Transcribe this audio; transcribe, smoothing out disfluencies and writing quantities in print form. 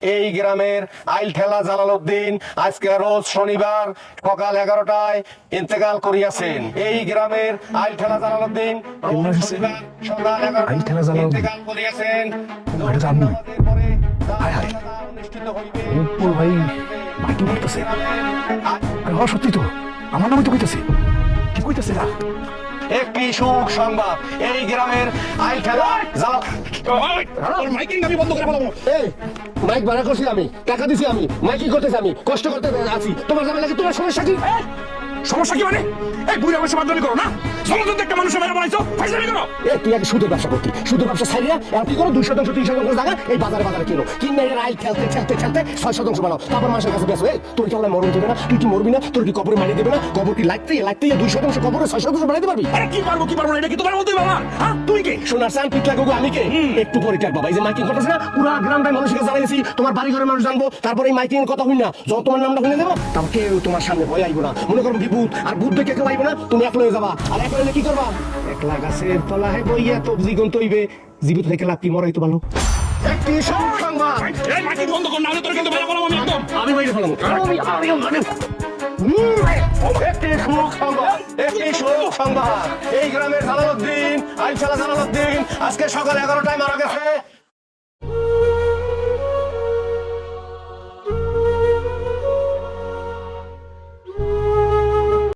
এই গ্রামের আইলঠেলা জালালউদ্দিন আজকে রোজ শনিবার সকাল 11টায় ইন্তেকাল করিয়াছেন। এই গ্রামের আইলঠেলা জালালউদ্দিন রোজ শনিবার সকাল 11টায় ইন্তেকাল করিয়াছেন। অনুষ্ঠিত হইবে। ভাই মাইকিং করতেছে। আরে হ, সত্যি তো আমার নামই তো কইতেছে। কি কইতেছে না? একটি সুখ সংবাদ, এই গ্রামের আইলঠেলা মাইকিং আমি বন্ধ করে বলবো। এই মাইক ভাড়া করছি আমি, টাকা দিছি আমি, মাইকিং করতেছি আমি, কষ্ট করতে আছি। তোমার জামাই লাগে, তোমার সমস্যা কি? সমস্যা কি মানে? এই বুড়ি আমার সমাধান করো না। সমাধান একটা মানুষের মেরে বানাইছো, ফাইজলামি করো। এই তুই আগে সুদের ব্যবসা করতি, সুদের ব্যবসা ছাড়িয়া আর কি করো 200 300 জায়গা এই বাজারে বাজারে কিনো কিনে এর আইল খেলতে খেলতে খেলতে 600 বানাও, তারপর মানুষের কাছে বেসো। এই তোর কি আমার মরণ দেবে না? তুই কি মরবি না? তোর কি কবরে মারি দেবে না? কবর কি লাগতে 200 কবরে 600 বানাইতে পারবি? আরে কি পারবো না, এটা কি তোমার বলতেই বাবা? হ্যাঁ তুই কে? সোনার চান পিটলা গো, আমি কে? একটু পরে টাক বাবা, এই যে মাইকিং করতেছ না, পুরো গ্রামটাই মানুষকে জানাইছি, তোমার বাড়ি ঘরের মানুষ জানবো, তারপরে এই মাইকিং এর কথা হই না, যত তোমার নামটা শুনে দেবো, তারপর কেউ তোমার সামনে ভয় আইবো না। মনে করো বিভূত আর ভূত দেখে কেউ আইবো না, তুমি একলা হয়ে যাবা। আর একলা হলে কি করবা? একলা গাছের তলায় বইয়া তবজি গন্ত হইবে, জীবিত থেকে লাভ কি, মরাই তো ভালো। একটি সংবাদ, এই মাইকিং বন্ধ কর, না হলে তোর কিন্তু ভালো বলবো আমি একদম। আমি বাইরে ফেলাম। একটি সুখ সংবাদ, এই গ্রামের জালালউদ্দিন আইলঠেলা জালালউদ্দিন আজকে সকাল 11টায় মারা গেছে।